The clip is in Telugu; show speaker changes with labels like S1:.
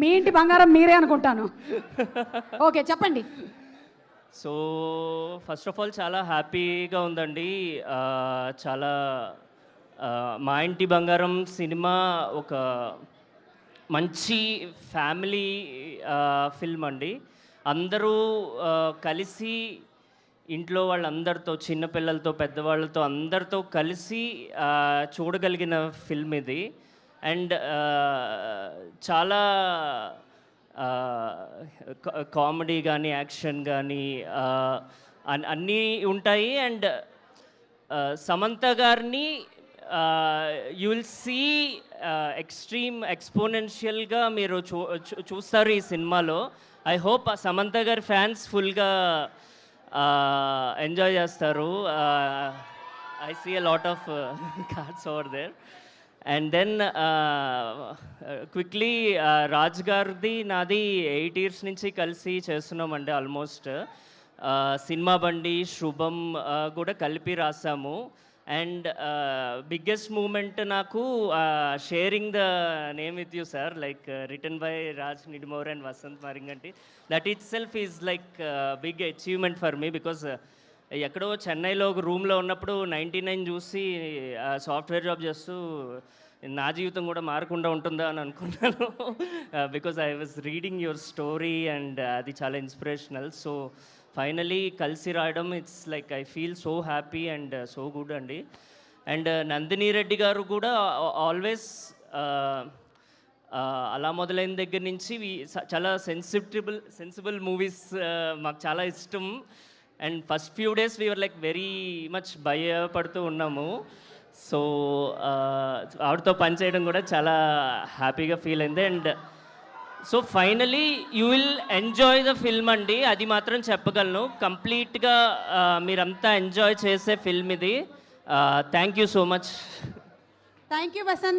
S1: మీ ఇంటి బంగారం మీరే అనుకుంటాను. ఓకే, చెప్పండి.
S2: సో ఫస్ట్ ఆఫ్ ఆల్ చాలా హ్యాపీగా ఉందండి. చాలా మా ఇంటి బంగారం సినిమా ఒక మంచి ఫ్యామిలీ ఫిల్మ్ అండి. అందరూ కలిసి ఇంట్లో వాళ్ళందరితో, చిన్నపిల్లలతో, పెద్దవాళ్ళతో అందరితో కలిసి చూడగలిగిన ఫిల్మ్ ఇది. అండ్ చాలా కామెడీ కానీ, యాక్షన్ కానీ అన్నీ ఉంటాయి. అండ్ సమంత గారిని యూ విల్ సీ ఎక్స్ట్రీమ్ ఎక్స్పోనెన్షియల్గా మీరు చూస్తారు ఈ సినిమాలో. ఐ హోప్ సమంత గారి ఫ్యాన్స్ ఫుల్గా ఎంజాయ్ చేస్తారు. I see a lot of cards over there. And then quickly Raj గారిది నాది 8 years నుంచి కలిసి చేస్తున్నామండి ఆల్మోస్ట్. సినిమా బండి, శుభం కూడా కలిపి రాసాము. అండ్ బిగ్గెస్ట్ మూమెంట్ నాకు sharing the name with you sir, like written by Raj Nidimore and Vasanth Maringanti. That itself is like big achievement for me. Because ఎక్కడో చెన్నైలో ఒక రూమ్లో ఉన్నప్పుడు 99 చూసి సాఫ్ట్వేర్ జాబ్ చేస్తూ నా జీవితం కూడా మారకుండా ఉంటుందా అని అనుకున్నాను. Because I was reading your story and అది చాలా ఇన్స్పిరేషనల్. సో ఫైనలీ కలిసి రాయడం, it's like I feel so happy and so good అండి. అండ్ నందిని రెడ్డి గారు కూడా ఆల్వేస్ అలా మొదలైన దగ్గర నుంచి చాలా సెన్సిబుల్ మూవీస్ మాకు చాలా ఇష్టం. And first few days we are like very much భయపడుతూ ఉన్నాము. సో ఆవిడతో పనిచేయడం కూడా చాలా హ్యాపీగా ఫీల్ అయింది. And so finally you will enjoy the film అండి, అది మాత్రం చెప్పగలను. కంప్లీట్గా మీరంతా ఎంజాయ్ చేసే ఫిల్మ్ ఇది. Thank you so much.
S1: Thank you Vasant.